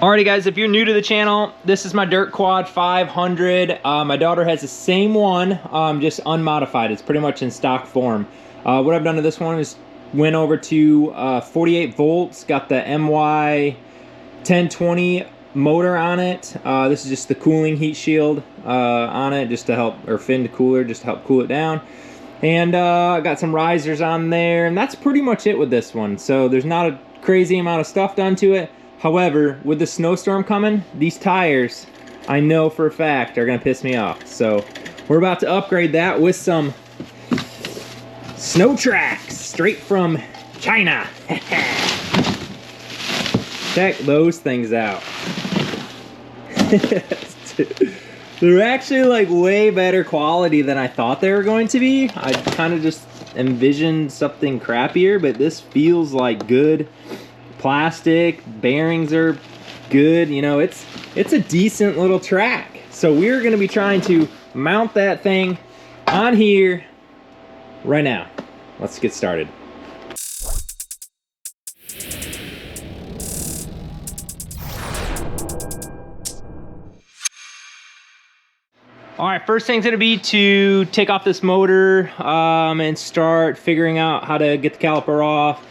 Alrighty guys, if you're new to the channel, this is my Dirt Quad 500. My daughter has the same one, just unmodified. It's pretty much in stock form. What I've done to this one is went over to 48 volts, got the MY 1020 motor on it. This is just the cooling heat shield on it, just to help, or fin to cooler, just to help cool it down. And I got some risers on there, and that's pretty much it with this one. So there's not a crazy amount of stuff done to it. However, with the snowstorm coming, these tires, I know for a fact, are gonna piss me off. So we're about to upgrade that with some snow tracks straight from China. Check those things out. They're actually like way better quality than I thought they were going to be. I kind of just envisioned something crappier, but this feels like good plastic. Bearings are good. You know, it's a decent little track. So we're going to be trying to mount that thing on here right now. Let's get started. All right, first thing's gonna be to take off this motor and start figuring out how to get the caliper off,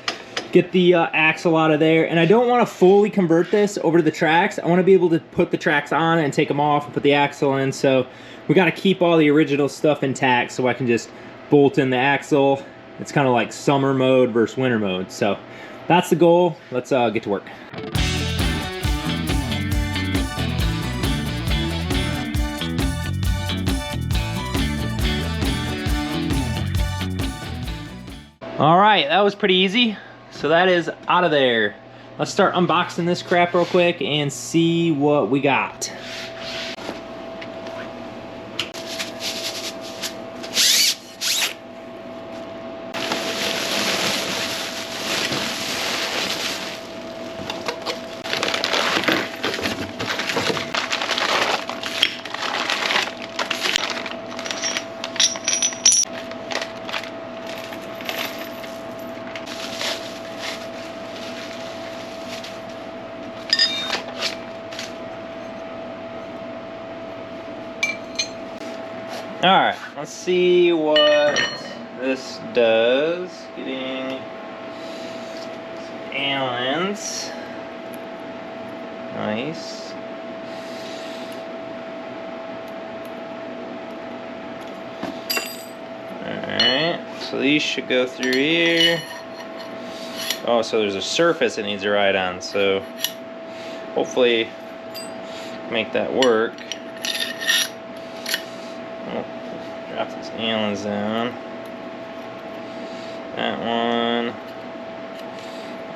get the axle out of there. And I don't want to fully convert this over to the tracks. I want to be able to put the tracks on and take them off and put the axle in. So we got to keep all the original stuff intact so I can just bolt in the axle. It's kind of like summer mode versus winter mode. So that's the goal. Let's get to work. All right, that was pretty easy. So that is out of there. Let's start unboxing this crap real quick and see what we got. All right, let's see what this does. Getting some Allens. Nice. All right, so these should go through here. Oh, so there's a surface it needs to ride on, so hopefully make that work. Drop these Allens down. That one.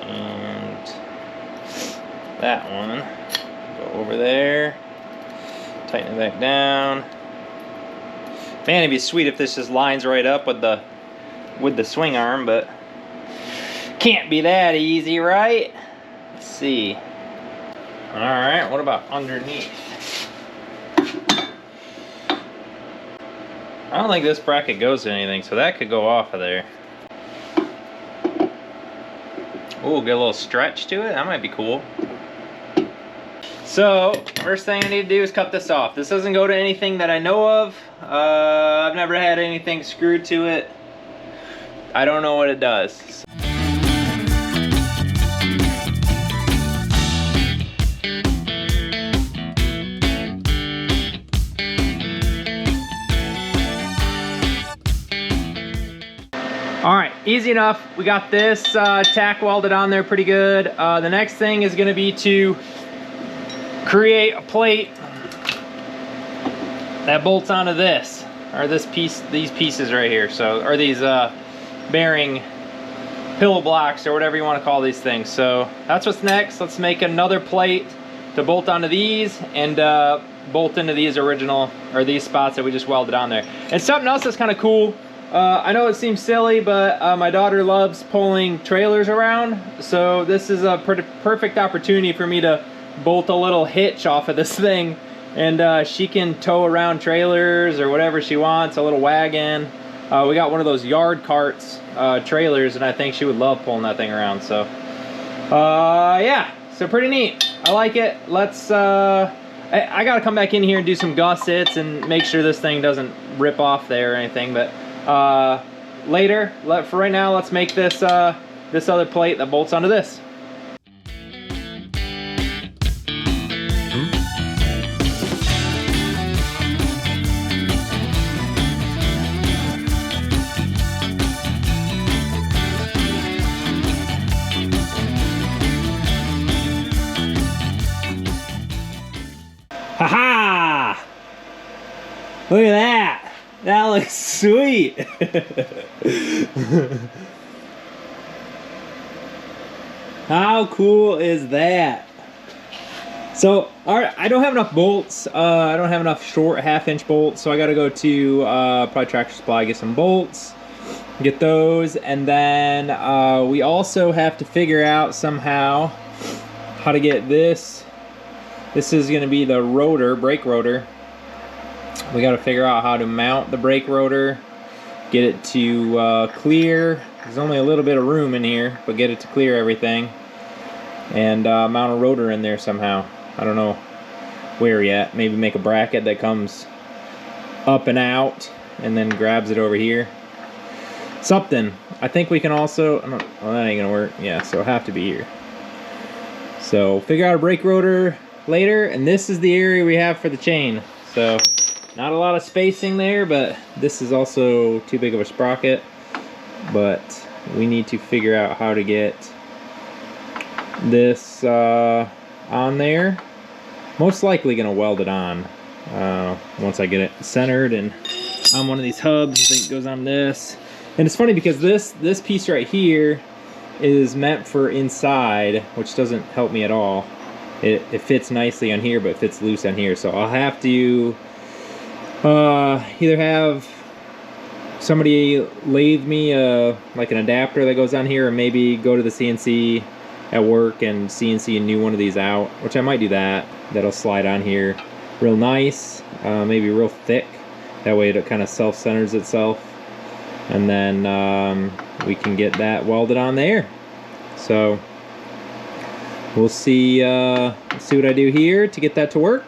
And that one. Go over there. Tighten it back down. Man, it'd be sweet if this just lines right up with the swing arm, but can't be that easy, right? Let's see. Alright, what about underneath? I don't think this bracket goes to anything, so that could go off of there. Ooh, get a little stretch to it. That might be cool. So, first thing I need to do is cut this off. This doesn't go to anything that I know of. I've never had anything screwed to it. I don't know what it does. All right, easy enough. We got this tack welded on there pretty good. The next thing is gonna be to create a plate that bolts onto this, or this piece, these pieces right here. So, or these bearing pillow blocks, or whatever you wanna call these things. So that's what's next. Let's make another plate to bolt onto these and bolt into these original, or these spots that we just welded on there. And something else that's kind of cool. I know it seems silly, but my daughter loves pulling trailers around, so this is a perfect opportunity for me to bolt a little hitch off of this thing, and she can tow around trailers or whatever she wants, a little wagon. We got one of those yard carts trailers, and I think she would love pulling that thing around. So yeah, so pretty neat. I like it. Let's, I gotta come back in here and do some gussets and make sure this thing doesn't rip off there or anything, but later, for right now, let's make this, this other plate that bolts onto this. Haha! Look at that! That looks sweet! How cool is that? So, alright, I don't have enough bolts. I don't have enough short half-inch bolts, so I gotta go to probably Tractor Supply, get some bolts, get those, and then we also have to figure out somehow how to get this. This is going to be the rotor, brake rotor. We got to figure out how to mount the brake rotor, get it to clear. There's only a little bit of room in here, but get it to clear everything. And mount a rotor in there somehow. I don't know where yet. Maybe make a bracket that comes up and out and then grabs it over here. Something. I think we can also, well, that ain't gonna work. Yeah, so it'll have to be here. So figure out a brake rotor later, and this is the area we have for the chain. So not a lot of spacing there, but this is also too big of a sprocket. But we need to figure out how to get this on there. Most likely gonna weld it on once I get it centered and on one of these hubs. I think it goes on this. And it's funny because this piece right here is meant for inside, which doesn't help me at all. It fits nicely on here, but it fits loose on here. So I'll have to either have somebody lathe me like an adapter that goes on here, or maybe go to the CNC at work and CNC a new one of these out, which I might do that. That'll slide on here real nice, maybe real thick. That way it kind of self-centers itself. And then we can get that welded on there. So we'll see what I do here to get that to work,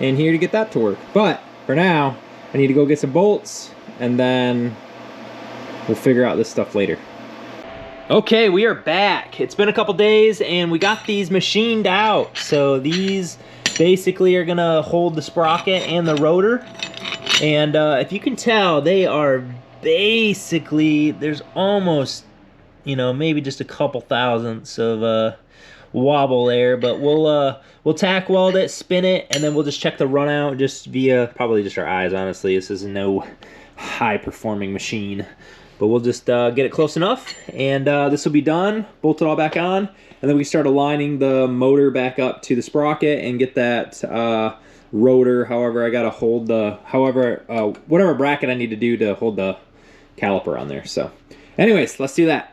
and here to get that to work. But for now, I need to go get some bolts, and then we'll figure out this stuff later. Okay, we are back. It's been a couple days, and we got these machined out. So these basically are gonna hold the sprocket and the rotor. And if you can tell, they are basically, there's almost, you know, maybe just a couple thousandths of wobble there, but we'll tack weld it, spin it, and then we'll just check the run out just via probably just our eyes. Honestly, this is no high performing machine, but we'll just get it close enough, and this will be done, bolt it all back on, and then we start aligning the motor back up to the sprocket and get that rotor, however I gotta hold the, whatever bracket I need to do to hold the caliper on there. So anyways, let's do that.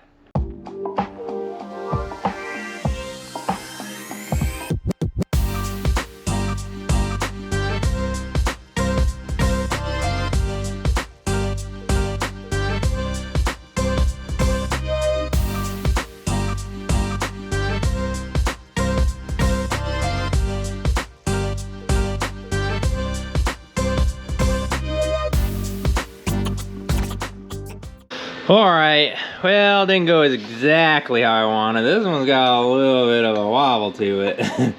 Alright, well, didn't go exactly how I wanted. This one's got a little bit of a wobble to it.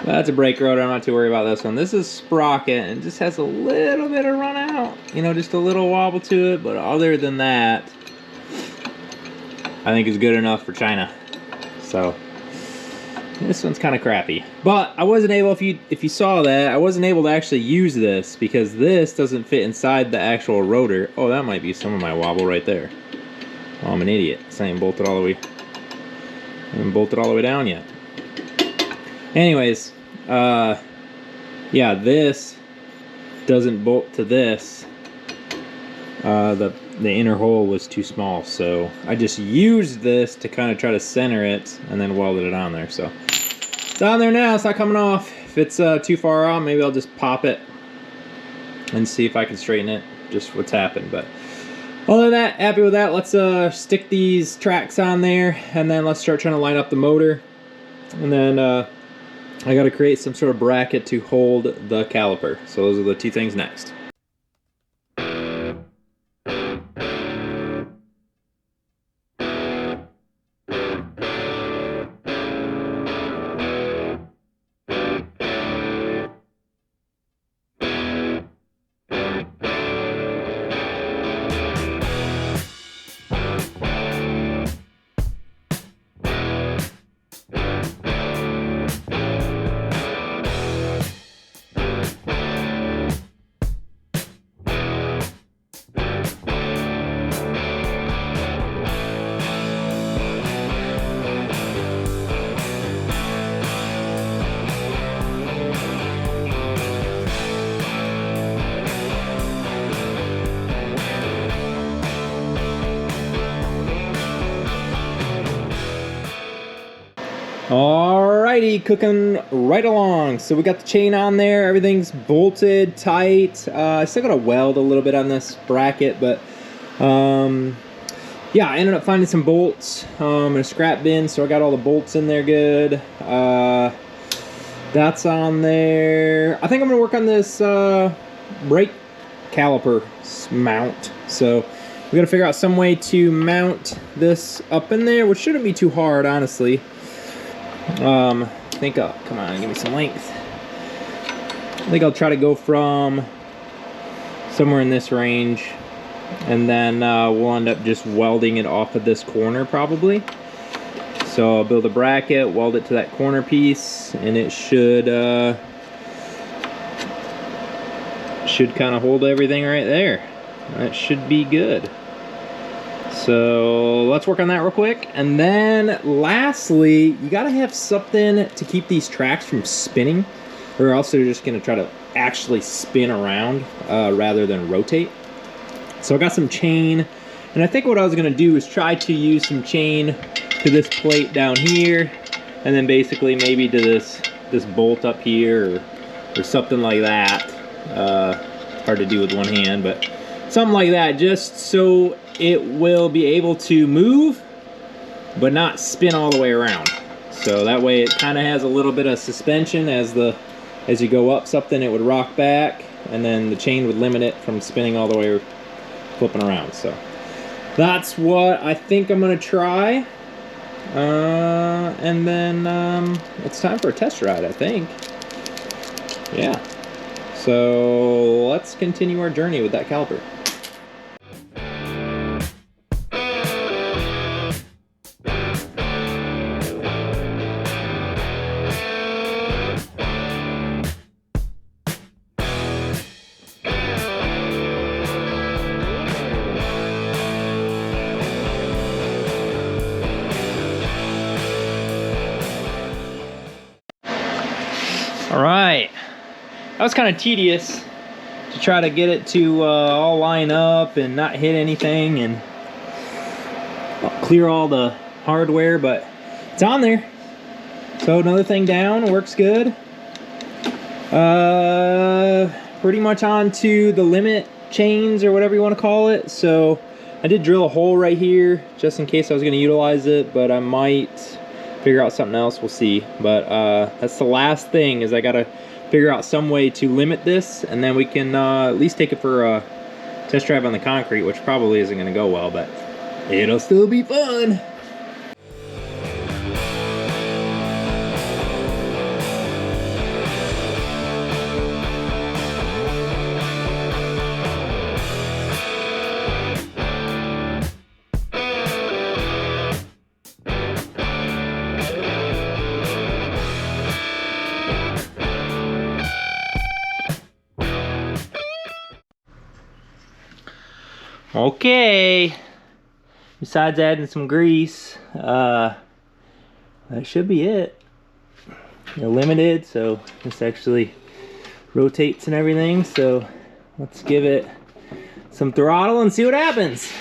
That's a brake rotor, I'm not too worried about this one. This is sprocket, and it just has a little bit of run out. You know, just a little wobble to it, but other than that, I think it's good enough for China. So, this one's kind of crappy. But I wasn't able, if you saw that, I wasn't able to actually use this because this doesn't fit inside the actual rotor. Oh, that might be some of my wobble right there. Oh, I'm an idiot. This ain't bolted all the way. I haven't bolted all the way down yet. Anyways, yeah, this doesn't bolt to this. The inner hole was too small, so I just used this to kind of try to center it and then welded it on there. So it's on there now, it's not coming off. If it's too far out, maybe I'll just pop it and see if I can straighten it, just what's happened. But other than that, happy with that. Let's stick these tracks on there, and then let's start trying to line up the motor. And then I got to create some sort of bracket to hold the caliper. So those are the two things next. Alrighty, cooking right along. So we got the chain on there, everything's bolted tight. I still gotta weld a little bit on this bracket, but yeah, I ended up finding some bolts in a scrap bin, so I got all the bolts in there good. That's on there. I think I'm gonna work on this brake caliper mount. So we gotta figure out some way to mount this up in there, which shouldn't be too hard, honestly. I think come on, give me some length. I think I'll try to go from somewhere in this range, and then we'll end up just welding it off of this corner probably. So I'll build a bracket, weld it to that corner piece, and it should kind of hold everything right there. That should be good. So let's work on that real quick. And then lastly, you gotta have something to keep these tracks from spinning, or else they're just gonna try to actually spin around rather than rotate. So I got some chain, and I think what I was gonna do is try to use some chain to this plate down here, and then basically maybe to this bolt up here, or something like that. Hard to do with one hand, but something like that, just so it will be able to move but not spin all the way around. So that way it kind of has a little bit of suspension. As you go up something, it would rock back, and then the chain would limit it from spinning all the way flipping around. So that's what I think I'm gonna try, and then it's time for a test ride, I think. Yeah, so let's continue our journey with that caliper. All right, that was kind of tedious to try to get it to all line up and not hit anything and clear all the hardware, but it's on there. So another thing down, works good. Pretty much on to the limit chains, or whatever you want to call it. So I did drill a hole right here just in case I was going to utilize it, but I might figure out something else, we'll see. But that's the last thing, is I gotta figure out some way to limit this, and then we can at least take it for a test drive on the concrete, which probably isn't gonna go well, but it'll still be fun. Okay, besides adding some grease, that should be it. They're limited, so this actually rotates and everything. So let's give it some throttle and see what happens.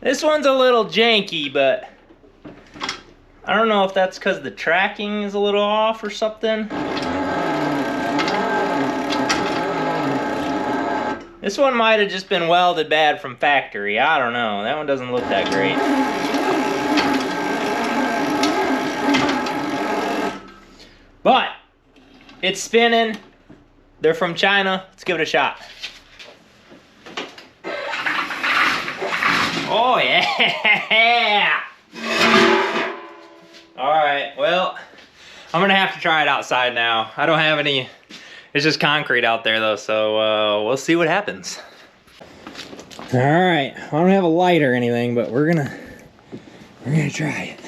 This one's a little janky, but I don't know if that's because the tracking is a little off or something. This one might have just been welded bad from factory. I don't know. That one doesn't look that great. But it's spinning. They're from China. Let's give it a shot. Oh yeah! Alright, well, I'm gonna have to try it outside now. I don't have any, it's just concrete out there though, so we'll see what happens. Alright, I don't have a light or anything, but we're gonna try it.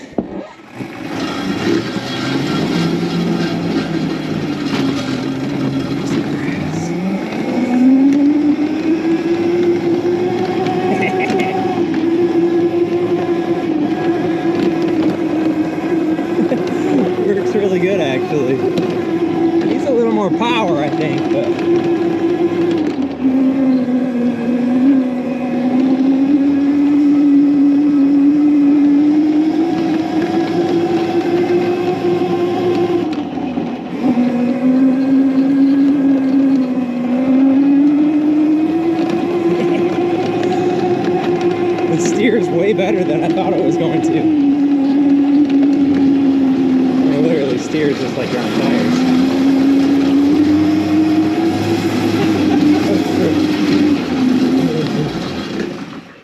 Works really good actually. It needs a little more power, I think, but it steers way better than I thought it was going to. Steers just like you're on tires.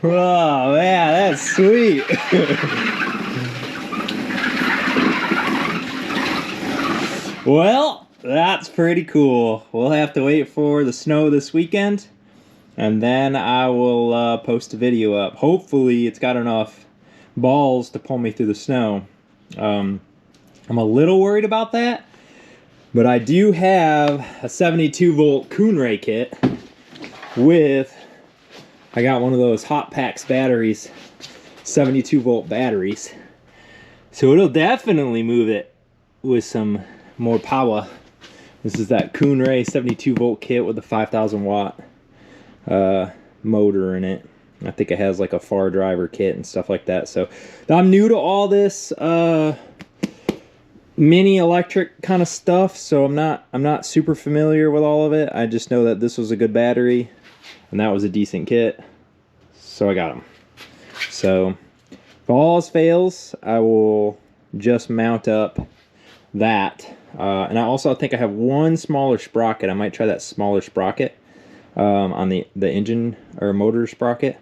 Oh man, that's sweet. Well, that's pretty cool. We'll have to wait for the snow this weekend, and then I will post a video up. Hopefully it's got enough balls to pull me through the snow. I'm a little worried about that, but I do have a 72 volt Kunray kit with, I got one of those HotPaxx batteries, 72 volt batteries. So it'll definitely move it with some more power. This is that Kunray 72 volt kit with a 5,000 watt motor in it. I think it has like a far driver kit and stuff like that. So I'm new to all this mini electric kind of stuff, so I'm not super familiar with all of it. I just know that this was a good battery and that was a decent kit, so I got them. So if all else fails, I will just mount up that, and I also think I have one smaller sprocket. I might try that smaller sprocket on the engine or motor sprocket.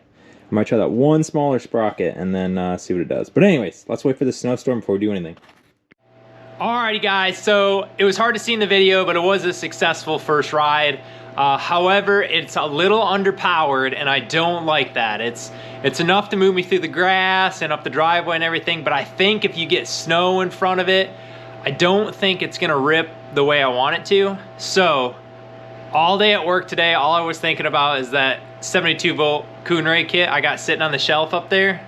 I might try that one smaller sprocket and then see what it does. But anyways, let's wait for the snowstorm before we do anything. Alrighty guys, so it was hard to see in the video, but it was a successful first ride. However, it's a little underpowered and I don't like that. It's enough to move me through the grass and up the driveway and everything, but I think if you get snow in front of it, I don't think it's gonna rip the way I want it to. So all day at work today, all I was thinking about is that 72 volt Kunray kit I got sitting on the shelf up there.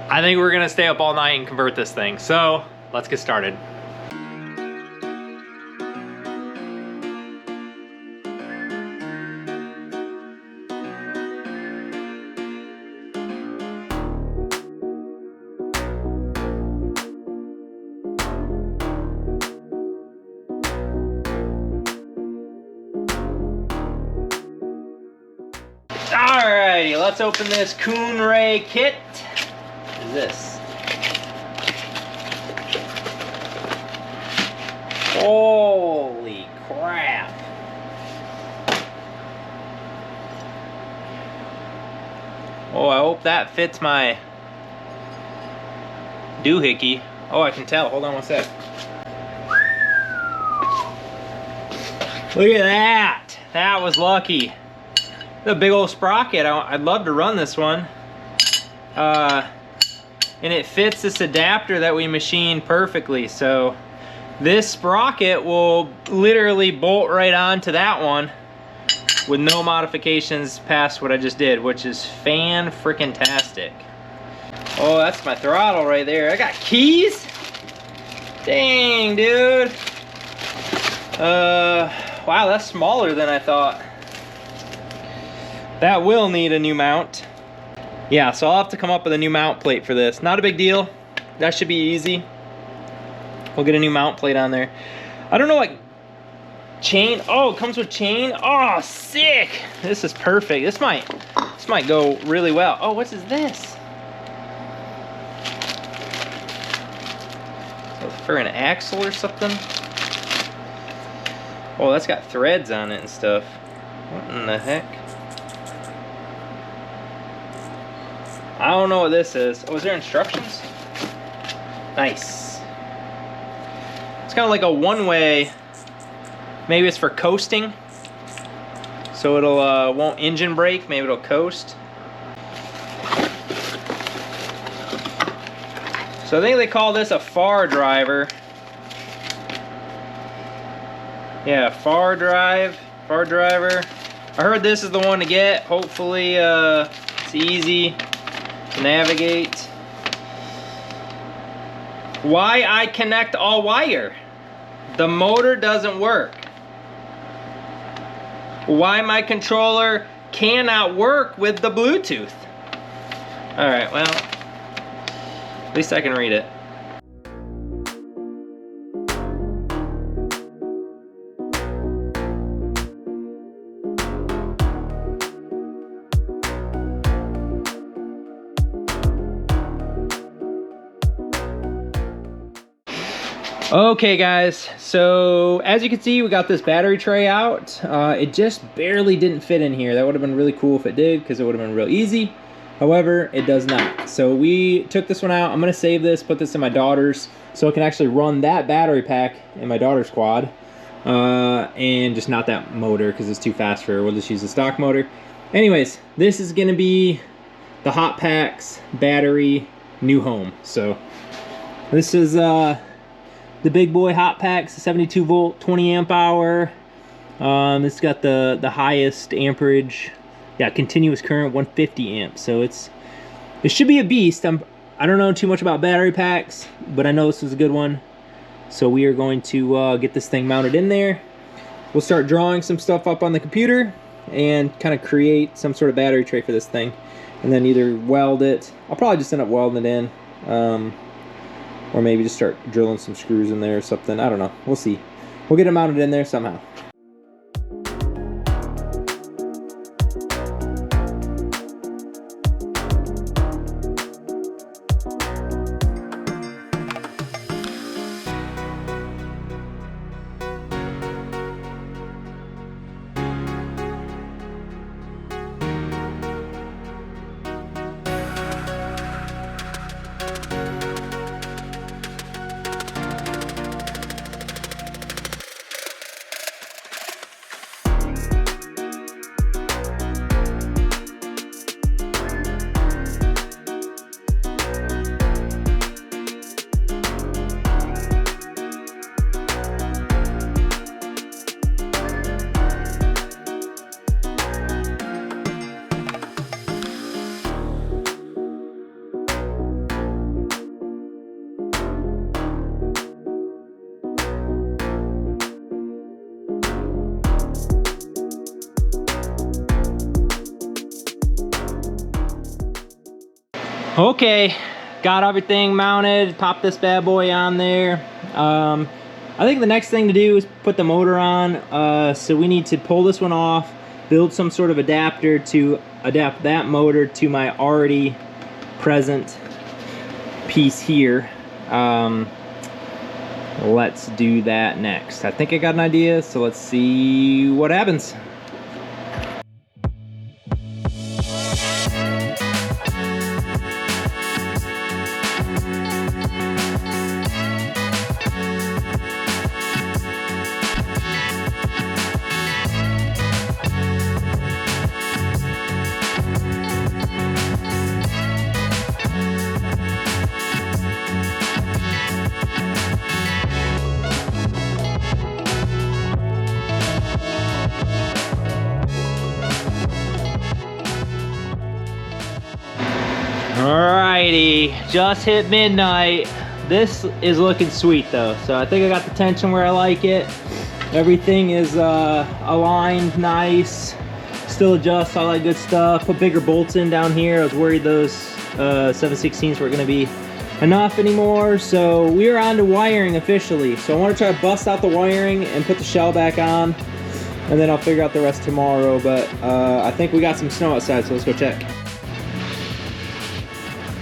I think we're gonna stay up all night and convert this thing. So let's get started. Alrighty, let's open this Kunray kit. What is this? Holy crap. Oh, I hope that fits my doohickey. Oh, I can tell. Hold on one sec. Look at that. That was lucky. The big old sprocket. I'd love to run this one. And it fits this adapter that we machined perfectly. So this sprocket will literally bolt right onto that one with no modifications past what I just did, which is fan-frickin-tastic. Oh, that's my throttle right there. I got keys? Dang, dude. Wow, that's smaller than I thought. That will need a new mount. Yeah, so I'll have to come up with a new mount plate for this. Not a big deal. That should be easy. We'll get a new mount plate on there. I don't know what chain. Oh, it comes with chain. Oh, sick. This is perfect. This might go really well. Oh, what is this? For an axle or something? Oh, that's got threads on it and stuff. What in the heck? I don't know what this is. Oh, is there instructions? Nice. It's kind of like a one-way. Maybe it's for coasting. So it'll won't engine brake. Maybe it'll coast. So I think they call this a far driver. Yeah, far driver. I heard this is the one to get. Hopefully it's easy to navigate. Why I connect all wire? The motor doesn't work. Why my controller cannot work with the Bluetooth? Alright, well, at least I can read it. Okay guys, so as you can see, we got this battery tray out. It just barely didn't fit in here. That would have been really cool if it did, because it would have been real easy. However, it does not. So we took this one out. I'm gonna save this, put this in my daughter's, so it can actually run that battery pack in my daughter's quad. And just not that motor, because it's too fast for her. We'll just use the stock motor. Anyways, this is gonna be the HotPaxx battery new home. So this is the big boy HotPaxx, 72 volt, 20 amp hour. It's got the highest amperage. Yeah, continuous current, 150 amps. So it should be a beast. I don't know too much about battery packs, but I know this is a good one. So we are going to get this thing mounted in there. We'll start drawing some stuff up on the computer and kind of create some sort of battery tray for this thing, and then either weld it. I'll probably just end up welding it in. Or maybe just start drilling some screws in there or something. I don't know. We'll see. We'll get it mounted in there somehow. Okay, got everything mounted, pop this bad boy on there. I think the next thing to do is put the motor on. So we need to pull this one off, build some sort of adapter to adapt that motor to my already present piece here. Let's do that next. I think I got an idea, so let's see what happens. Alrighty, just hit midnight. This is looking sweet though, so I think I got the tension where I like it. Everything is aligned nice, still adjust, all that good stuff. Put bigger bolts in down here. I was worried those 7/16 weren't gonna be enough anymore. So we are on to wiring officially. So I want to try to bust out the wiring and put the shell back on, and then I'll figure out the rest tomorrow. But I think we got some snow outside, so let's go check.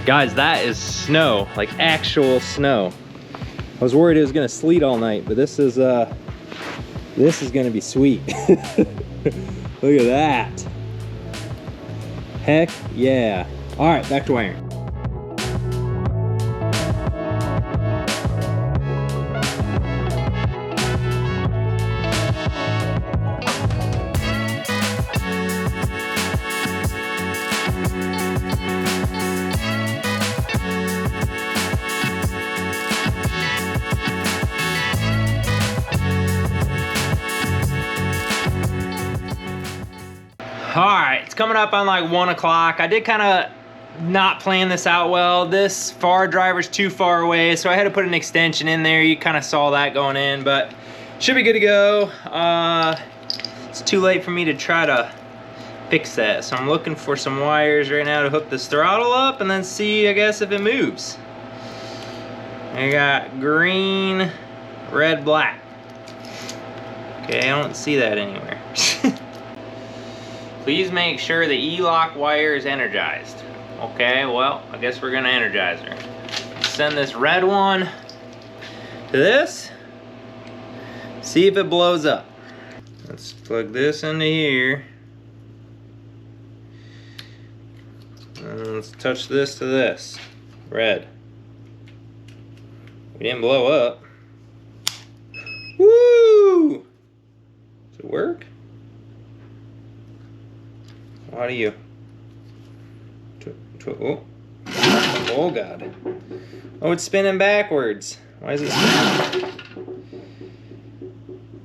Guys, that is snow, like actual snow. I was worried it was gonna sleet all night, but this is gonna be sweet. Look at that. Heck yeah. All right, back to wiring. All right, it's coming up on like 1 o'clock. I did kind of not plan this out well. This far driver's too far away, so I had to put an extension in there. You kind of saw that going in, but should be good to go. It's too late for me to try to fix that, so I'm looking for some wires right now to hook this throttle up and then see, I guess, if it moves. I got green, red, black. Okay, I don't see that anywhere. Please make sure the E-lock wire is energized. Okay, well, I guess we're gonna energize her. Send this red one to this. See if it blows up. Let's plug this into here. And let's touch this to this. Red. We didn't blow up. Woo! Does it work? How do you? Oh. Oh God. Oh, it's spinning backwards. Why is it spinning?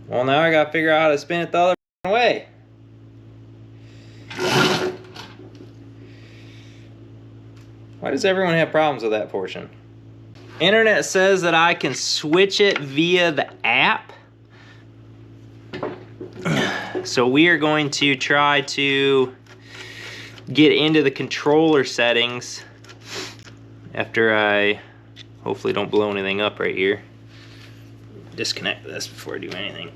Well, now I gotta figure out how to spin it the other way. Why does everyone have problems with that portion? Internet says that I can switch it via the app. So we are going to try to get into the controller settings after I hopefully don't blow anything up right here. Disconnect this before I do anything.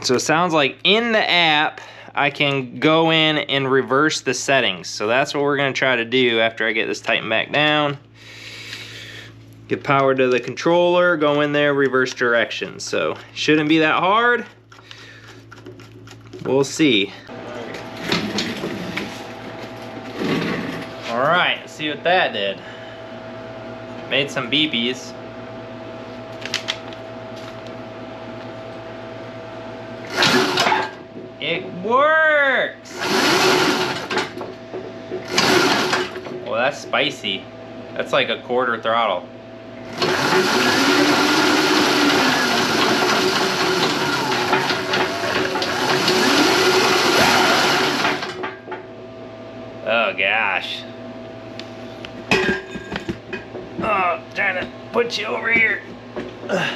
So it sounds like in the app I can go in and reverse the settings. So that's what we're gonna try to do after I get this tightened back down. Get power to the controller, go in there, reverse directions. So shouldn't be that hard. We'll see. All right, let's see what that did. Made some beepies. It works! Well, that's spicy. That's like a quarter throttle. Oh gosh. Oh, trying to put you over here. It's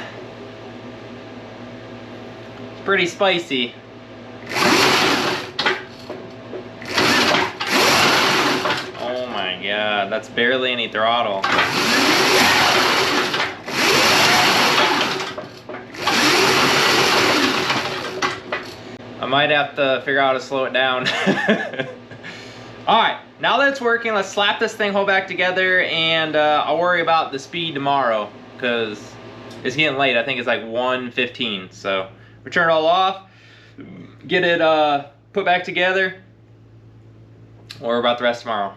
pretty spicy. Oh my God, that's barely any throttle. I might have to figure out how to slow it down. Alright, now that it's working, let's slap this thing whole back together, and I'll worry about the speed tomorrow, because it's getting late. I think it's like 1:15, so we turn it all off, get it put back together, or about the rest tomorrow.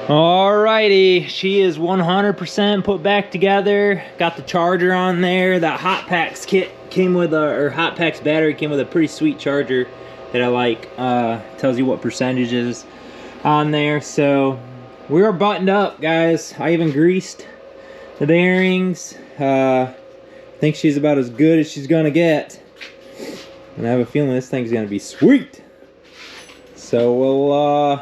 Alrighty, she is 100% put back together. Got the charger on there. That HotPaxx kit came with or HotPaxx battery came with a pretty sweet charger that I like. Tells you what percentages on there. So we are buttoned up, guys. I even greased the bearings. I think she's about as good as she's gonna get. And I have a feeling this thing's gonna be sweet. So we'll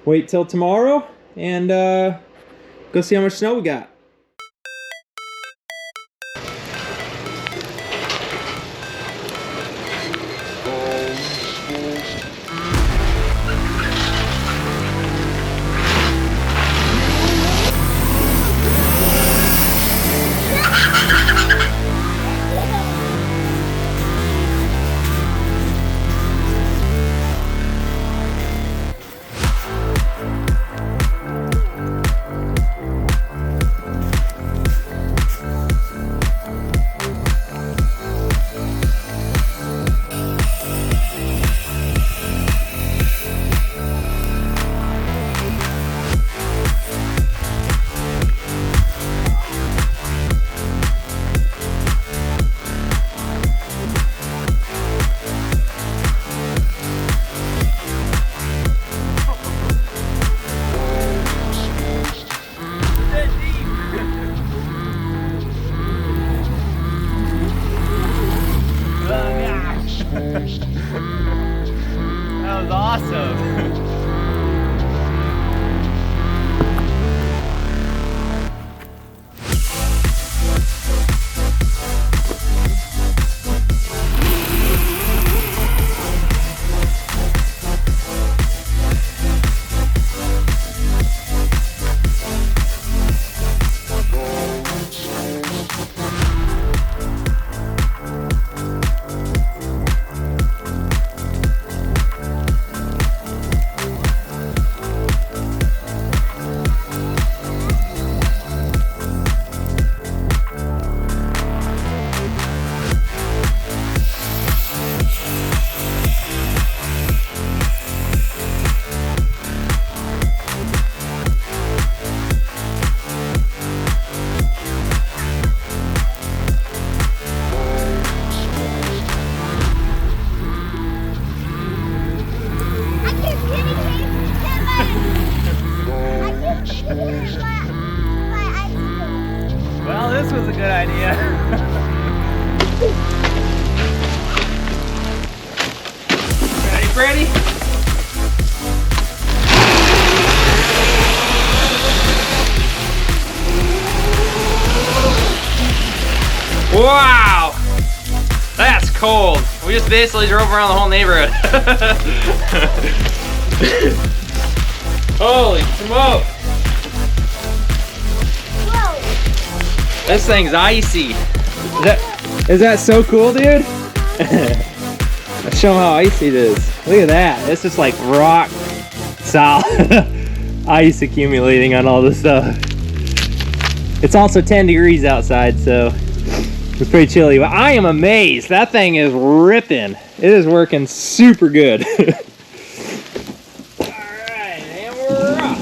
wait till tomorrow and go see how much snow we got. That was awesome. Well, this was a good idea. Ready, Freddy? Wow! That's cold. We just basically drove around the whole neighborhood. Holy smoke! This thing's icy. Is that so cool, dude? Let's show them how icy it is. Look at that. It's just like rock solid ice accumulating on all this stuff. It's also 10 degrees outside, so it's pretty chilly. But I am amazed. That thing is ripping. It is working super good. Alright, and we're off.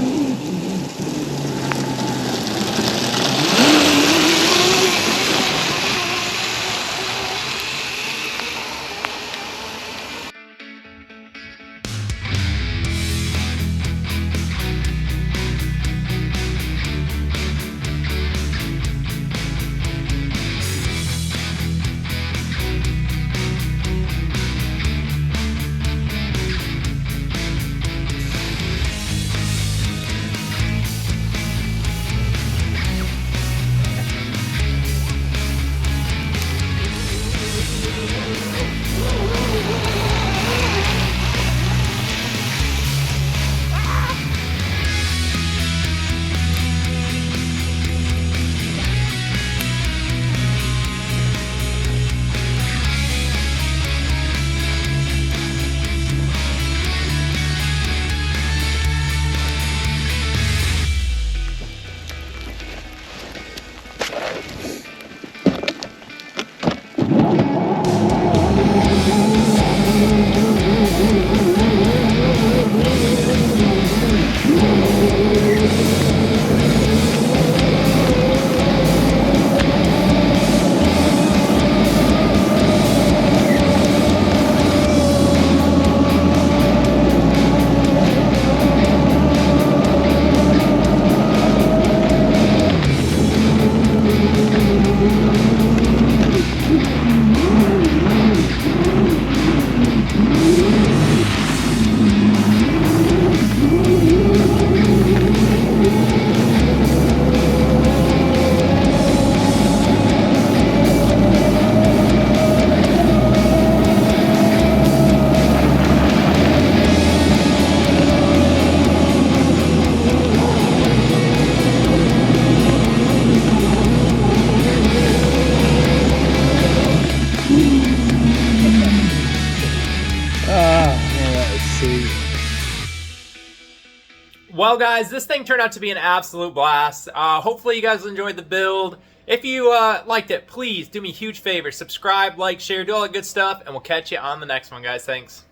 Well, guys, this thing turned out to be an absolute blast. Hopefully you guys enjoyed the build. If you liked it, please do me a huge favor. Subscribe, like, share, do all that good stuff, and we'll catch you on the next one, guys. Thanks.